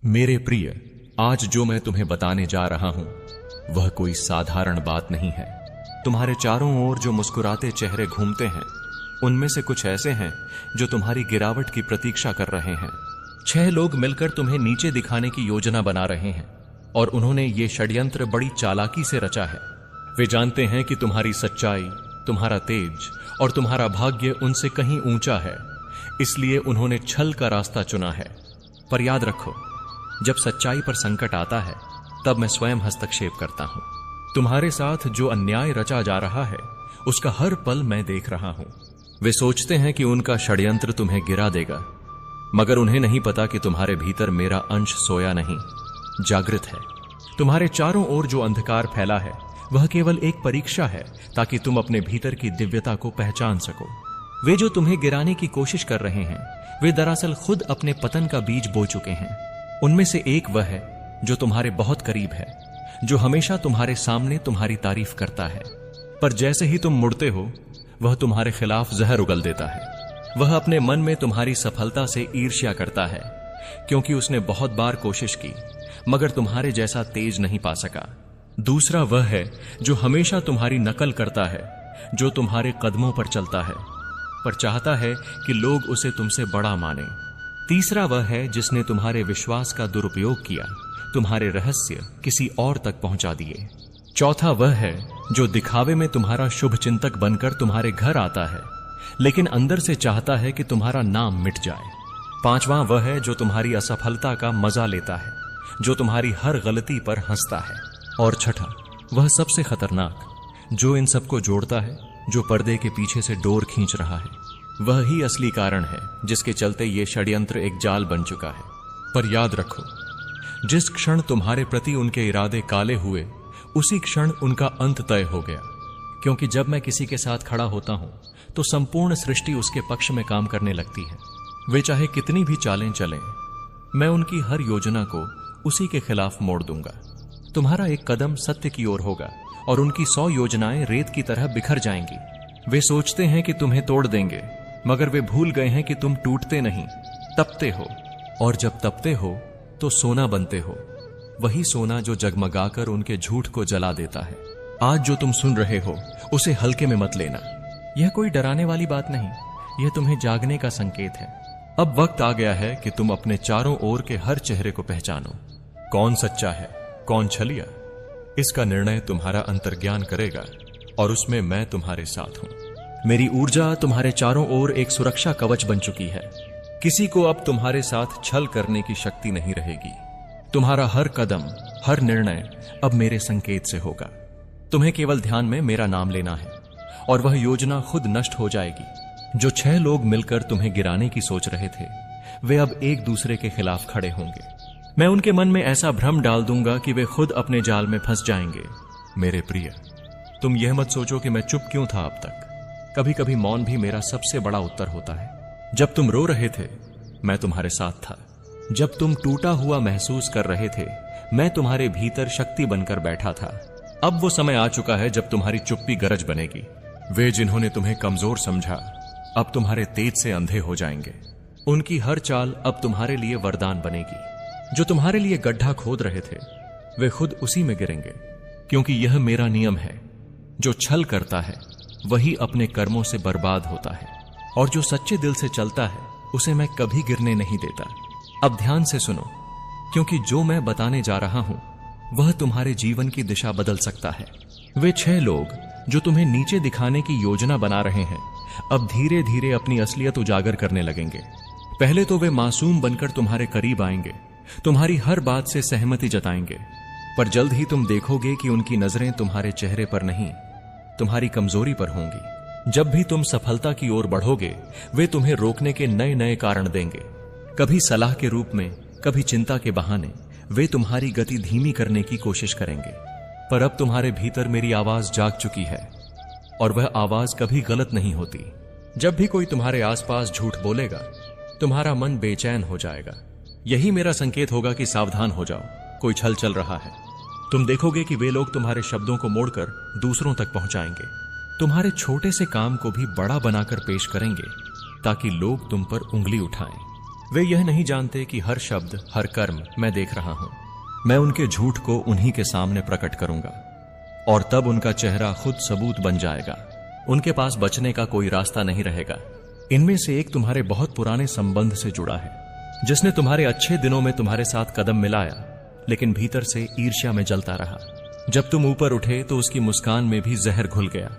मेरे प्रिय, आज जो मैं तुम्हें बताने जा रहा हूं वह कोई साधारण बात नहीं है। तुम्हारे चारों ओर जो मुस्कुराते चेहरे घूमते हैं उनमें से कुछ ऐसे हैं जो तुम्हारी गिरावट की प्रतीक्षा कर रहे हैं। 6 लोग मिलकर तुम्हें नीचे दिखाने की योजना बना रहे हैं और उन्होंने ये षड्यंत्र बड़ी चालाकी से रचा है। वे जानते हैं कि तुम्हारी सच्चाई, तुम्हारा तेज और तुम्हारा भाग्य उनसे कहीं ऊंचा है, इसलिए उन्होंने छल का रास्ता चुना है। पर याद रखो, जब सच्चाई पर संकट आता है तब मैं स्वयं हस्तक्षेप करता हूं। तुम्हारे साथ जो अन्याय रचा जा रहा है उसका हर पल मैं देख रहा हूं। वे सोचते हैं कि उनका षड्यंत्र तुम्हें गिरा देगा, मगर उन्हें नहीं पता कि तुम्हारे भीतर मेरा अंश सोया नहीं, जागृत है। तुम्हारे चारों ओर जो अंधकार फैला है वह केवल एक परीक्षा है ताकि तुम अपने भीतर की दिव्यता को पहचान सको। वे जो तुम्हें गिराने की कोशिश कर रहे हैं वे दरअसल खुद अपने पतन का बीज बो चुके हैं। उनमें से एक वह है जो तुम्हारे बहुत करीब है, जो हमेशा तुम्हारे सामने तुम्हारी तारीफ करता है, पर जैसे ही तुम मुड़ते हो वह तुम्हारे खिलाफ जहर उगल देता है। वह अपने मन में तुम्हारी सफलता से ईर्ष्या करता है क्योंकि उसने बहुत बार कोशिश की मगर तुम्हारे जैसा तेज नहीं पा सका। दूसरा वह है जो हमेशा तुम्हारी नकल करता है, जो तुम्हारे कदमों पर चलता है पर चाहता है कि लोग उसे तुमसे बड़ा माने। तीसरा वह है जिसने तुम्हारे विश्वास का दुरुपयोग किया, तुम्हारे रहस्य किसी और तक पहुंचा दिए। चौथा वह है जो दिखावे में तुम्हारा शुभ चिंतक बनकर तुम्हारे घर आता है लेकिन अंदर से चाहता है कि तुम्हारा नाम मिट जाए। पांचवा वह है जो तुम्हारी असफलता का मजा लेता है, जो तुम्हारी हर गलती पर हंसता है। और छठा वह सबसे खतरनाक जो इन सबको जोड़ता है, जो पर्दे के पीछे से डोर खींच रहा है। वह ही असली कारण है जिसके चलते ये षड्यंत्र एक जाल बन चुका है। पर याद रखो, जिस क्षण तुम्हारे प्रति उनके इरादे काले हुए उसी क्षण उनका अंत तय हो गया, क्योंकि जब मैं किसी के साथ खड़ा होता हूं तो संपूर्ण सृष्टि उसके पक्ष में काम करने लगती है। वे चाहे कितनी भी चालें चलें, मैं उनकी हर योजना को उसी के खिलाफ मोड़ दूंगा। तुम्हारा एक कदम सत्य की ओर होगा और उनकी 100 योजनाएं रेत की तरह बिखर जाएंगी। वे सोचते हैं कि तुम्हें तोड़ देंगे, मगर वे भूल गए हैं कि तुम टूटते नहीं, तपते हो, और जब तपते हो तो सोना बनते हो। वही सोना जो जगमगाकर उनके झूठ को जला देता है। आज जो तुम सुन रहे हो उसे हल्के में मत लेना। यह कोई डराने वाली बात नहीं, यह तुम्हें जागने का संकेत है। अब वक्त आ गया है कि तुम अपने चारों ओर के हर चेहरे को पहचानो। कौन सच्चा है, कौन छलिया, इसका निर्णय तुम्हारा अंतर्ज्ञान करेगा और उसमें मैं तुम्हारे साथ हूं। मेरी ऊर्जा तुम्हारे चारों ओर एक सुरक्षा कवच बन चुकी है। किसी को अब तुम्हारे साथ छल करने की शक्ति नहीं रहेगी। तुम्हारा हर कदम, हर निर्णय अब मेरे संकेत से होगा। तुम्हें केवल ध्यान में मेरा नाम लेना है और वह योजना खुद नष्ट हो जाएगी। जो 6 लोग मिलकर तुम्हें गिराने की सोच रहे थे वे अब एक दूसरे के खिलाफ खड़े होंगे। मैं उनके मन में ऐसा भ्रम डाल दूंगा कि वे खुद अपने जाल में फंस जाएंगे। मेरे प्रिय, तुम यह मत सोचो कि मैं चुप क्यों था अब तक। कभी कभी मौन भी मेरा सबसे बड़ा उत्तर होता है। जब तुम रो रहे थे मैं तुम्हारे साथ था। जब तुम टूटा हुआ महसूस कर रहे थे मैं तुम्हारे भीतर शक्ति बनकर बैठा था। अब वो समय आ चुका है जब तुम्हारी चुप्पी गरज बनेगी। वे जिन्होंने तुम्हें कमजोर समझा अब तुम्हारे तेज से अंधे हो जाएंगे। उनकी हर चाल अब तुम्हारे लिए वरदान बनेगी। जो तुम्हारे लिए गड्ढा खोद रहे थे वे खुद उसी में गिरेंगे, क्योंकि यह मेरा नियम है। जो छल करता है वही अपने कर्मों से बर्बाद होता है और जो सच्चे दिल से चलता है उसे मैं कभी गिरने नहीं देता। अब ध्यान से सुनो, क्योंकि जो मैं बताने जा रहा हूं वह तुम्हारे जीवन की दिशा बदल सकता है। वे 6 लोग जो तुम्हें नीचे दिखाने की योजना बना रहे हैं अब धीरे धीरे अपनी असलियत उजागर करने लगेंगे। पहले तो वे मासूम बनकर तुम्हारे करीब आएंगे, तुम्हारी हर बात से सहमति जताएंगे, पर जल्द ही तुम देखोगे कि उनकी नजरें तुम्हारे चेहरे पर नहीं, तुम्हारी कमजोरी पर होंगी। जब भी तुम सफलता की ओर बढ़ोगे वे तुम्हें रोकने के नए नए कारण देंगे। कभी सलाह के रूप में, कभी चिंता के बहाने वे तुम्हारी गति धीमी करने की कोशिश करेंगे। पर अब तुम्हारे भीतर मेरी आवाज जाग चुकी है और वह आवाज कभी गलत नहीं होती। जब भी कोई तुम्हारे आसपास झूठ बोलेगा तुम्हारा मन बेचैन हो जाएगा। यही मेरा संकेत होगा कि सावधान हो जाओ, कोई छल चल रहा है। तुम देखोगे कि वे लोग तुम्हारे शब्दों को मोड़कर दूसरों तक पहुंचाएंगे। तुम्हारे छोटे से काम को भी बड़ा बनाकर पेश करेंगे ताकि लोग तुम पर उंगली उठाएं। वे यह नहीं जानते कि हर शब्द, हर कर्म मैं देख रहा हूं। मैं उनके झूठ को उन्हीं के सामने प्रकट करूंगा और तब उनका चेहरा खुद सबूत बन जाएगा। उनके पास बचने का कोई रास्ता नहीं रहेगा। इनमें से एक तुम्हारे बहुत पुराने संबंध से जुड़ा है, जिसने तुम्हारे अच्छे दिनों में तुम्हारे साथ कदम मिलाया, लेकिन भीतर से ईर्ष्या में जलता रहा। जब तुम ऊपर उठे तो उसकी मुस्कान में भी जहर घुल गया।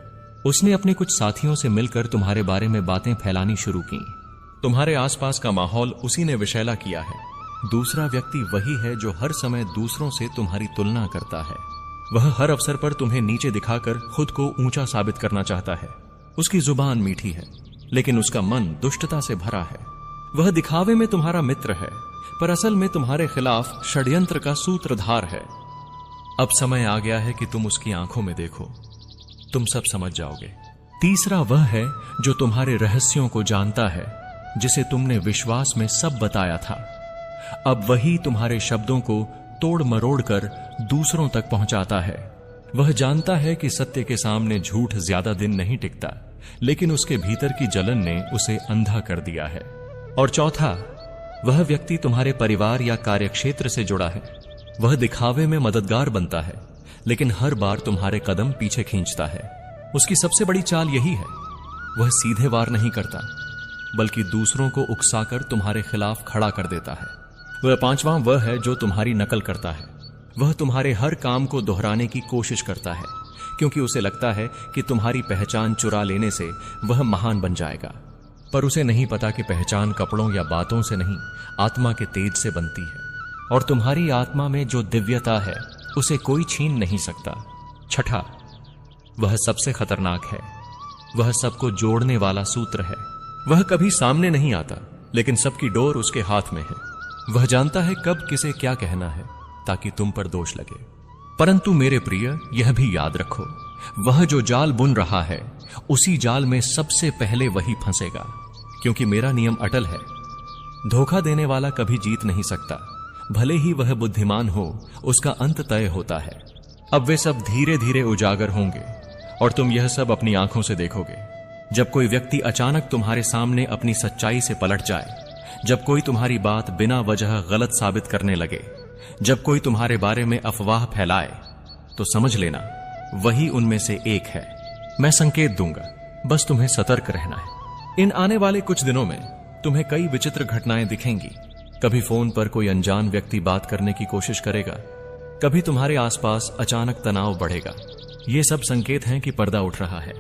उसने अपने कुछ साथियों से मिलकर तुम्हारे बारे में बातें फैलानी शुरू की। तुम्हारे आसपास का माहौल उसी ने विषैला किया है। दूसरा व्यक्ति वही है जो हर समय दूसरों से तुम्हारी तुलना करता है। वह हर अवसर पर तुम्हें नीचे दिखाकर खुद को ऊंचा साबित करना चाहता है। उसकी जुबान मीठी है, लेकिन उसका मन दुष्टता से भरा है। वह दिखावे में तुम्हारा मित्र है, पर असल में तुम्हारे खिलाफ षड्यंत्र का सूत्रधार है। अब समय आ गया है कि तुम उसकी आंखों में देखो, तुम सब समझ जाओगे। तीसरा वह है जो तुम्हारे रहस्यों को जानता है, जिसे तुमने विश्वास में सब बताया था। अब वही तुम्हारे शब्दों को तोड़ मरोड़ कर दूसरों तक पहुंचाता है। वह जानता है कि सत्य के सामने झूठ ज्यादा दिन नहीं टिकता, लेकिन उसके भीतर की जलन ने उसे अंधा कर दिया है। और चौथा, वह व्यक्ति तुम्हारे परिवार या कार्यक्षेत्र से जुड़ा है। वह दिखावे में मददगार बनता है, लेकिन हर बार तुम्हारे कदम पीछे खींचता है। उसकी सबसे बड़ी चाल यही है, वह सीधे वार नहीं करता, बल्कि दूसरों को उकसाकर तुम्हारे खिलाफ खड़ा कर देता है। वह पांचवां वह है जो तुम्हारी नकल करता है। वह तुम्हारे हर काम को दोहराने की कोशिश करता है, क्योंकि उसे लगता है कि तुम्हारी पहचान चुरा लेने से वह महान बन जाएगा। पर उसे नहीं पता कि पहचान कपड़ों या बातों से नहीं, आत्मा के तेज से बनती है। और तुम्हारी आत्मा में जो दिव्यता है, उसे कोई छीन नहीं सकता। छठा, वह सबसे खतरनाक है। वह सबको जोड़ने वाला सूत्र है। वह कभी सामने नहीं आता, लेकिन सबकी डोर उसके हाथ में है। वह जानता है कब किसे क्या कहना है, ताकि तुम पर दोष लगे। परंतु मेरे प्रिय, यह भी याद रखो, वह जो जाल बुन रहा है, उसी जाल में सबसे पहले वही फंसेगा, क्योंकि मेरा नियम अटल है। धोखा देने वाला कभी जीत नहीं सकता, भले ही वह बुद्धिमान हो, उसका अंत तय होता है। अब वे सब धीरे धीरे उजागर होंगे और तुम यह सब अपनी आंखों से देखोगे। जब कोई व्यक्ति अचानक तुम्हारे सामने अपनी सच्चाई से पलट जाए, जब कोई तुम्हारी बात बिना वजह गलत साबित करने लगे, जब कोई तुम्हारे बारे में अफवाह फैलाए, तो समझ लेना वही उनमें से एक है। मैं संकेत दूंगा, बस तुम्हें सतर्क रहना है। इन आने वाले कुछ दिनों में तुम्हें कई विचित्र घटनाएं दिखेंगी। कभी फोन पर कोई अनजान व्यक्ति बात करने की कोशिश करेगा, कभी तुम्हारे आसपास अचानक तनाव बढ़ेगा। ये सब संकेत हैं कि पर्दा उठ रहा है।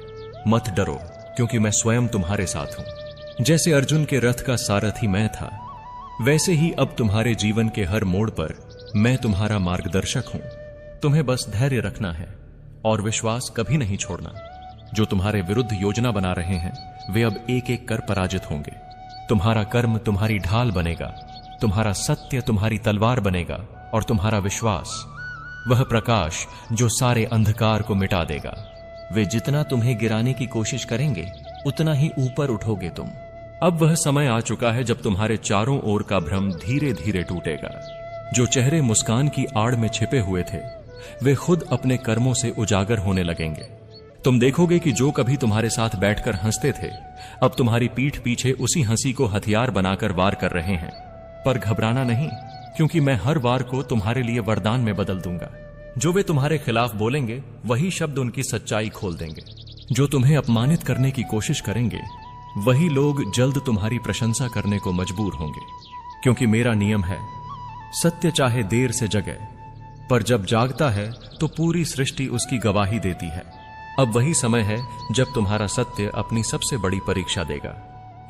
मत डरो, क्योंकि मैं स्वयं तुम्हारे साथ हूं। जैसे अर्जुन के रथ का सारथी मैं था, वैसे ही अब तुम्हारे जीवन के हर मोड़ पर मैं तुम्हारा मार्गदर्शक हूं। तुम्हें बस धैर्य रखना है और विश्वास कभी नहीं छोड़ना। जो तुम्हारे विरुद्ध योजना बना रहे हैं, वे अब एक एक कर पराजित होंगे। तुम्हारा कर्म तुम्हारी ढाल बनेगा, तुम्हारा सत्य तुम्हारी तलवार बनेगा, और तुम्हारा विश्वास वह प्रकाश जो सारे अंधकार को मिटा देगा। वे जितना तुम्हें गिराने की कोशिश करेंगे, उतना ही ऊपर उठोगे तुम। अब वह समय आ चुका है जब तुम्हारे चारों ओर का भ्रम धीरे धीरे टूटेगा। जो चेहरे मुस्कान की आड़ में छिपे हुए थे, वे खुद अपने कर्मों से उजागर होने लगेंगे। तुम देखोगे कि जो कभी तुम्हारे साथ बैठकर हंसते थे, अब तुम्हारी पीठ पीछे उसी हंसी को हथियार बनाकर वार कर रहे हैं। पर घबराना नहीं, क्योंकि मैं हर वार को तुम्हारे लिए वरदान में बदल दूंगा। जो वे तुम्हारे खिलाफ बोलेंगे, वही शब्द उनकी सच्चाई खोल देंगे। जो तुम्हें अपमानित करने की कोशिश करेंगे, वही लोग जल्द तुम्हारी प्रशंसा करने को मजबूर होंगे। क्योंकि मेरा नियम है, सत्य चाहे देर से जगे, पर जब जागता है तो पूरी सृष्टि उसकी गवाही देती है। अब वही समय है जब तुम्हारा सत्य अपनी सबसे बड़ी परीक्षा देगा।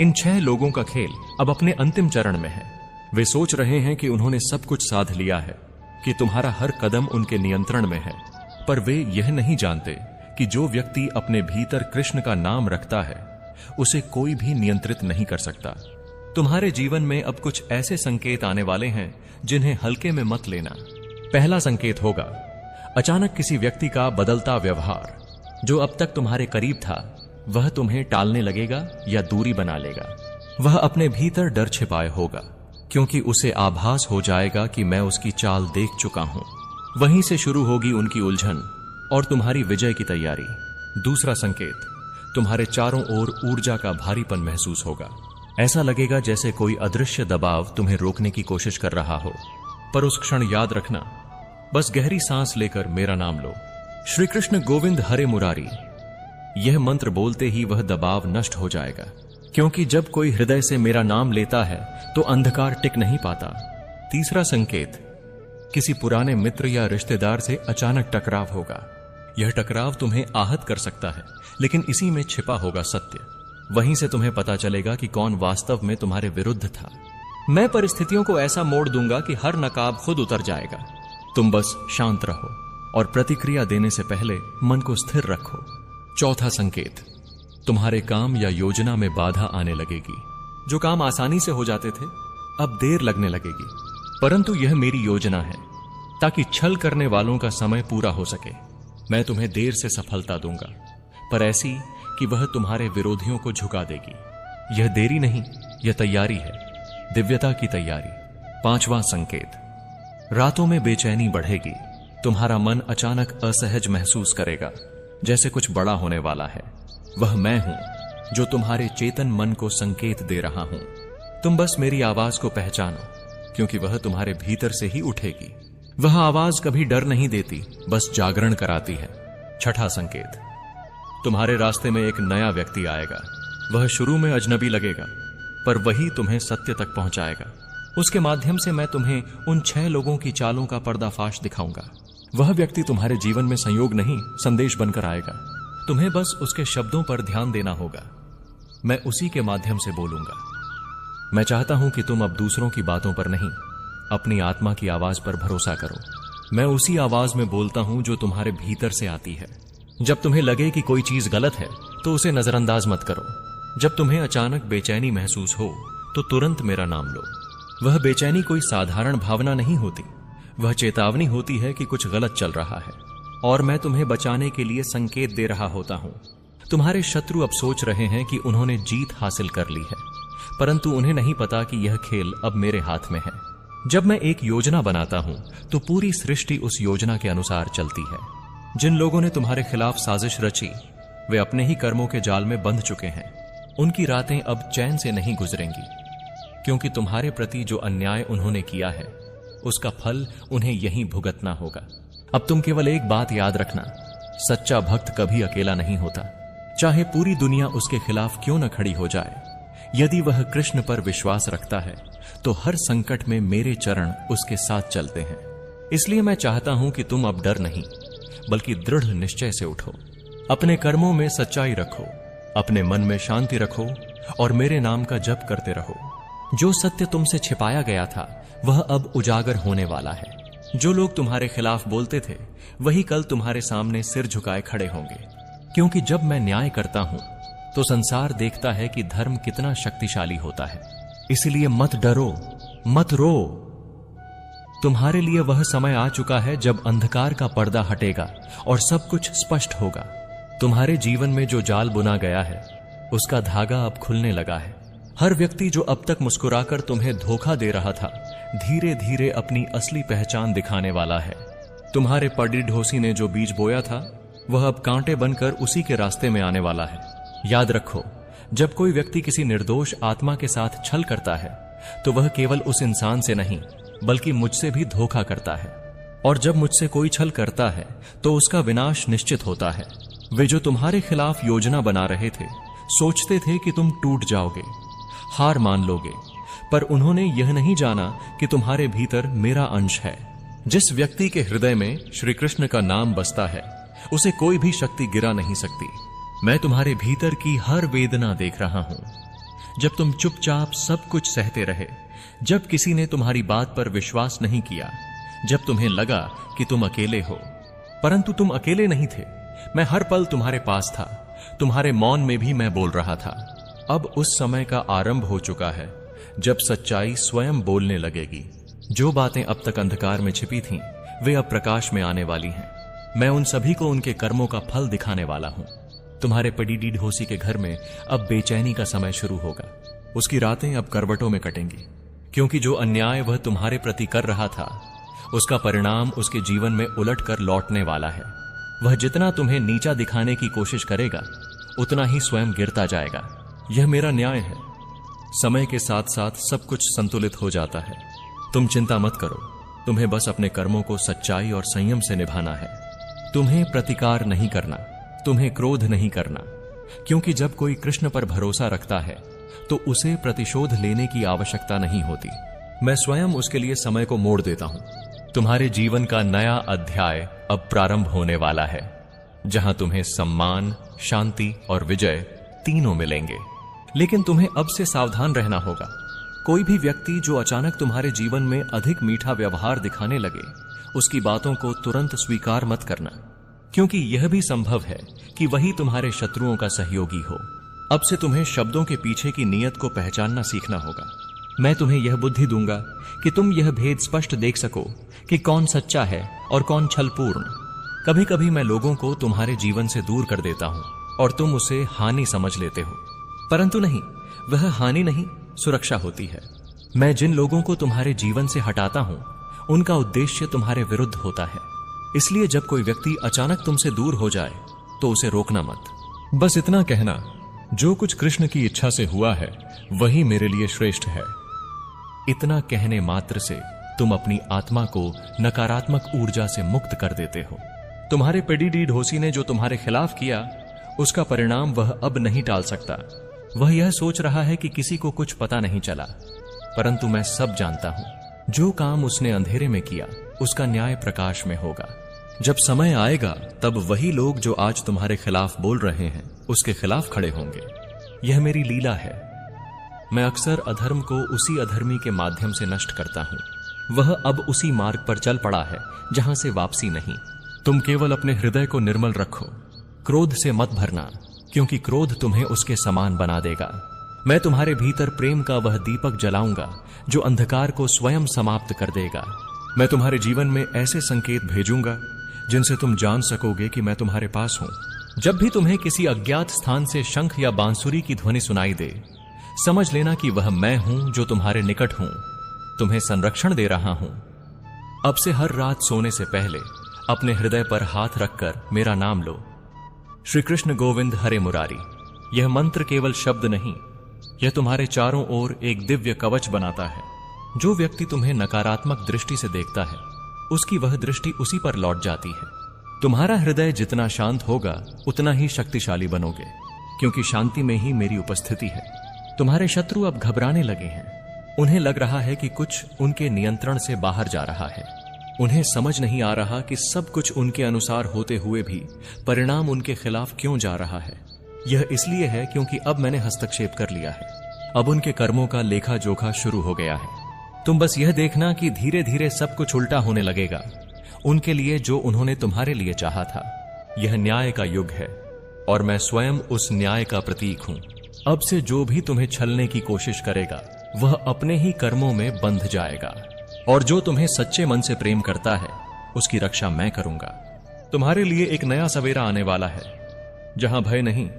इन 6 लोगों का खेल अब अपने अंतिम चरण में है। वे सोच रहे हैं कि उन्होंने सब कुछ साध लिया है, कि तुम्हारा हर कदम उनके नियंत्रण में है। पर वे यह नहीं जानते कि जो व्यक्ति अपने भीतर कृष्ण का नाम रखता है, उसे कोई भी नियंत्रित नहीं कर सकता। तुम्हारे जीवन में अब कुछ ऐसे संकेत आने वाले हैं जिन्हें हल्के में मत लेना। पहला संकेत होगा अचानक किसी व्यक्ति का बदलता व्यवहार। जो अब तक तुम्हारे करीब था, वह तुम्हें टालने लगेगा या दूरी बना लेगा। वह अपने भीतर डर छिपाए होगा, क्योंकि उसे आभास हो जाएगा कि मैं उसकी चाल देख चुका हूं। वहीं से शुरू होगी उनकी उलझन और तुम्हारी विजय की तैयारी। दूसरा संकेत, तुम्हारे चारों ओर ऊर्जा का भारीपन महसूस होगा। ऐसा लगेगा जैसे कोई अदृश्य दबाव तुम्हें रोकने की कोशिश कर रहा हो, पर उस क्षण याद रखना, बस गहरी सांस लेकर मेरा नाम लो, श्री कृष्ण गोविंद हरे मुरारी। यह मंत्र बोलते ही वह दबाव नष्ट हो जाएगा, क्योंकि जब कोई हृदय से मेरा नाम लेता है तो अंधकार टिक नहीं पाता। तीसरा संकेत, किसी पुराने मित्र या रिश्तेदार से अचानक टकराव होगा। यह टकराव तुम्हें आहत कर सकता है, लेकिन इसी में छिपा होगा सत्य। वहीं से तुम्हें पता चलेगा कि कौन वास्तव में तुम्हारे विरुद्ध था। मैं परिस्थितियों को ऐसा मोड़ दूंगा कि हर नकाब खुद उतर जाएगा। तुम बस शांत रहो और प्रतिक्रिया देने से पहले मन को स्थिर रखो। चौथा संकेत, तुम्हारे काम या योजना में बाधा आने लगेगी। जो काम आसानी से हो जाते थे अब देर लगने लगेगी, परंतु यह मेरी योजना है ताकि छल करने वालों का समय पूरा हो सके। मैं तुम्हें देर से सफलता दूंगा, पर ऐसी कि वह तुम्हारे विरोधियों को झुका देगी। यह देरी नहीं, यह तैयारी है, दिव्यता की तैयारी। पांचवां संकेत, रातों में बेचैनी बढ़ेगी। तुम्हारा मन अचानक असहज महसूस करेगा, जैसे कुछ बड़ा होने वाला है। वह मैं हूं जो तुम्हारे चेतन मन को संकेत दे रहा हूं। तुम बस मेरी आवाज को पहचानो, क्योंकि वह तुम्हारे भीतर से ही उठेगी। वह आवाज कभी डर नहीं देती, बस जागरण कराती है। छठा संकेत, तुम्हारे रास्ते में एक नया व्यक्ति आएगा। वह शुरू में अजनबी लगेगा, पर वही तुम्हें सत्य तक पहुंचाएगा। उसके माध्यम से मैं तुम्हें उन 6 लोगों की चालों का पर्दाफाश दिखाऊंगा। वह व्यक्ति तुम्हारे जीवन में संयोग नहीं, संदेश बनकर आएगा। तुम्हें बस उसके शब्दों पर ध्यान देना होगा। मैं उसी के माध्यम से बोलूंगा। मैं चाहता हूं कि तुम अब दूसरों की बातों पर नहीं, अपनी आत्मा की आवाज पर भरोसा करो। मैं उसी आवाज में बोलता हूं जो तुम्हारे भीतर से आती है। जब तुम्हें लगे कि कोई चीज गलत है तो उसे नजरअंदाज मत करो। जब तुम्हें अचानक बेचैनी महसूस हो तो तुरंत मेरा नाम लो। वह बेचैनी कोई साधारण भावना नहीं होती, वह चेतावनी होती है कि कुछ गलत चल रहा है, और मैं तुम्हें बचाने के लिए संकेत दे रहा होता हूं। तुम्हारे शत्रु अब सोच रहे हैं कि उन्होंने जीत हासिल कर ली है, परंतु उन्हें नहीं पता कि यह खेल अब मेरे हाथ में है। जब मैं एक योजना बनाता हूं तो पूरी सृष्टि उस योजना के अनुसार चलती है। जिन लोगों ने तुम्हारे खिलाफ साजिश रची, वे अपने ही कर्मों के जाल में बंध चुके हैं। उनकी रातें अब चैन से नहीं गुजरेंगी, क्योंकि तुम्हारे प्रति जो अन्याय उन्होंने किया है उसका फल उन्हें यहीं भुगतना होगा। अब तुम केवल एक बात याद रखना, सच्चा भक्त कभी अकेला नहीं होता, चाहे पूरी दुनिया उसके खिलाफ क्यों न खड़ी हो जाए। यदि वह कृष्ण पर विश्वास रखता है तो हर संकट में मेरे चरण उसके साथ चलते हैं। इसलिए मैं चाहता हूं कि तुम अब डर नहीं, बल्कि दृढ़ निश्चय से उठो। अपने कर्मों में सच्चाई रखो, अपने मन में शांति रखो और मेरे नाम का जप करते रहो। जो सत्य तुमसे छिपाया गया था वह अब उजागर होने वाला है। जो लोग तुम्हारे खिलाफ बोलते थे वही कल तुम्हारे सामने सिर झुकाए खड़े होंगे, क्योंकि जब मैं न्याय करता हूं तो संसार देखता है कि धर्म कितना शक्तिशाली होता है। इसलिए मत डरो, मत रो। तुम्हारे लिए वह समय आ चुका है जब अंधकार का पर्दा हटेगा और सब कुछ स्पष्ट होगा। तुम्हारे जीवन में जो जाल बुना गया है उसका धागा अब खुलने लगा है। हर व्यक्ति जो अब तक मुस्कुराकर तुम्हें धोखा दे रहा था, धीरे धीरे अपनी असली पहचान दिखाने वाला है। तुम्हारे पड़ी ढोसी ने जो बीज बोया था वह अब कांटे बनकर उसी के रास्ते में आने वाला है। याद रखो, जब कोई व्यक्ति किसी निर्दोष आत्मा के साथ छल करता है तो वह केवल उस इंसान से नहीं बल्कि मुझसे भी धोखा करता है। और जब मुझसे कोई छल करता है तो उसका विनाश निश्चित होता है। वे जो तुम्हारे खिलाफ योजना बना रहे थे, सोचते थे कि तुम टूट जाओगे, हार मान लोगे, पर उन्होंने यह नहीं जाना कि तुम्हारे भीतर मेरा अंश है। जिस व्यक्ति के हृदय में श्री कृष्ण का नाम बसता है उसे कोई भी शक्ति गिरा नहीं सकती। मैं तुम्हारे भीतर की हर वेदना देख रहा हूं। जब तुम चुपचाप सब कुछ सहते रहे, जब किसी ने तुम्हारी बात पर विश्वास नहीं किया, जब तुम्हें लगा कि तुम अकेले हो, परंतु तुम अकेले नहीं थे। मैं हर पल तुम्हारे पास था, तुम्हारे मौन में भी मैं बोल रहा था। अब उस समय का आरंभ हो चुका है जब सच्चाई स्वयं बोलने लगेगी। जो बातें अब तक अंधकार में छिपी थीं, वे अब प्रकाश में आने वाली हैं। मैं उन सभी को उनके कर्मों का फल दिखाने वाला हूं। तुम्हारे पड़ी ढोसी के घर में अब बेचैनी का समय शुरू होगा। उसकी रातें अब करवटों में कटेंगी, क्योंकि जो अन्याय वह तुम्हारे प्रति कर रहा था उसका परिणाम उसके जीवन में उलट कर लौटने वाला है। वह जितना तुम्हें नीचा दिखाने की कोशिश करेगा उतना ही स्वयं गिरता जाएगा। यह मेरा न्याय है। समय के साथ साथ सब कुछ संतुलित हो जाता है। तुम चिंता मत करो, तुम्हें बस अपने कर्मों को सच्चाई और संयम से निभाना है। तुम्हें प्रतिकार नहीं करना, तुम्हें क्रोध नहीं करना, क्योंकि जब कोई कृष्ण पर भरोसा रखता है तो उसे प्रतिशोध लेने की आवश्यकता नहीं होती। मैं स्वयं उसके लिए समय को मोड़ देता हूं। तुम्हारे जीवन का नया अध्याय अब प्रारंभ होने वाला है, जहां तुम्हें सम्मान, शांति और विजय तीनों मिलेंगे। लेकिन तुम्हें अब से सावधान रहना होगा। कोई भी व्यक्ति जो अचानक तुम्हारे जीवन में अधिक मीठा व्यवहार दिखाने लगे, उसकी बातों को तुरंत स्वीकार मत करना, क्योंकि यह भी संभव है कि वही तुम्हारे शत्रुओं का सहयोगी हो। अब से तुम्हें शब्दों के पीछे की नीयत को पहचानना सीखना होगा। मैं तुम्हें यह बुद्धि दूंगा कि तुम यह भेद स्पष्ट देख सको कि कौन सच्चा है और कौन छलपूर्ण। कभी कभी मैं लोगों को तुम्हारे जीवन से दूर कर देता हूं और तुम उसे हानि समझ लेते हो, परंतु नहीं, वह हानि नहीं, सुरक्षा होती है। मैं जिन लोगों को तुम्हारे जीवन से हटाता हूं, उनका उद्देश्य तुम्हारे विरुद्ध होता है। इसलिए जब कोई व्यक्ति अचानक तुमसे दूर हो जाए तो उसे रोकना मत। बस इतना कहना, जो कुछ कृष्ण की इच्छा से हुआ है वही मेरे लिए श्रेष्ठ है। इतना कहने मात्र से तुम अपनी आत्मा को नकारात्मक ऊर्जा से मुक्त कर देते हो। तुम्हारे पेडिडी ढोसी ने जो तुम्हारे खिलाफ किया, उसका परिणाम वह अब नहीं टाल सकता। वह यह सोच रहा है कि किसी को कुछ पता नहीं चला, परंतु मैं सब जानता हूं। जो काम उसने अंधेरे में किया, उसका न्याय प्रकाश में होगा। जब समय आएगा तब वही लोग जो आज तुम्हारे खिलाफ बोल रहे हैं, उसके खिलाफ खड़े होंगे। यह मेरी लीला है। मैं अक्सर अधर्म को उसी अधर्मी के माध्यम से नष्ट करता हूं। वह अब उसी मार्ग पर चल पड़ा है जहां से वापसी नहीं। तुम केवल अपने हृदय को निर्मल रखो, क्रोध से मत भरना, क्योंकि क्रोध तुम्हें उसके समान बना देगा। मैं तुम्हारे भीतर प्रेम का वह दीपक जलाऊंगा जो अंधकार को स्वयं समाप्त कर देगा। मैं तुम्हारे जीवन में ऐसे संकेत भेजूंगा जिनसे तुम जान सकोगे कि मैं तुम्हारे पास हूं। जब भी तुम्हें किसी अज्ञात स्थान से शंख या बांसुरी की ध्वनि सुनाई दे, समझ लेना कि वह मैं हूं जो तुम्हारे निकट हूं, तुम्हें संरक्षण दे रहा हूं। अब से हर रात सोने से पहले अपने हृदय पर हाथ रखकर मेरा नाम लो, श्री कृष्ण गोविंद हरे मुरारी। यह मंत्र केवल शब्द नहीं, यह तुम्हारे चारों ओर एक दिव्य कवच बनाता है। जो व्यक्ति तुम्हें नकारात्मक दृष्टि से देखता है, उसकी वह दृष्टि उसी पर लौट जाती है। तुम्हारा हृदय जितना शांत होगा, उतना ही शक्तिशाली बनोगे, क्योंकि शांति में ही मेरी उपस्थिति है। तुम्हारे शत्रु अब घबराने लगे हैं। उन्हें लग रहा है कि कुछ उनके नियंत्रण से बाहर जा रहा है। उन्हें समझ नहीं आ रहा कि सब कुछ उनके अनुसार होते हुए भी परिणाम उनके खिलाफ क्यों जा रहा है। यह इसलिए है क्योंकि अब मैंने हस्तक्षेप कर लिया है। अब उनके कर्मों का लेखा जोखा शुरू हो गया है। तुम बस यह देखना कि धीरे धीरे सब कुछ उल्टा होने लगेगा उनके लिए, जो उन्होंने तुम्हारे लिए चाहा था। यह न्याय का युग है और मैं स्वयं उस न्याय का प्रतीक हूं। अब से जो भी तुम्हें छलने की कोशिश करेगा, वह अपने ही कर्मों में बंध जाएगा, और जो तुम्हें सच्चे मन से प्रेम करता है, उसकी रक्षा मैं करूंगा। तुम्हारे लिए एक नया सवेरा आने वाला है, जहां भय नहीं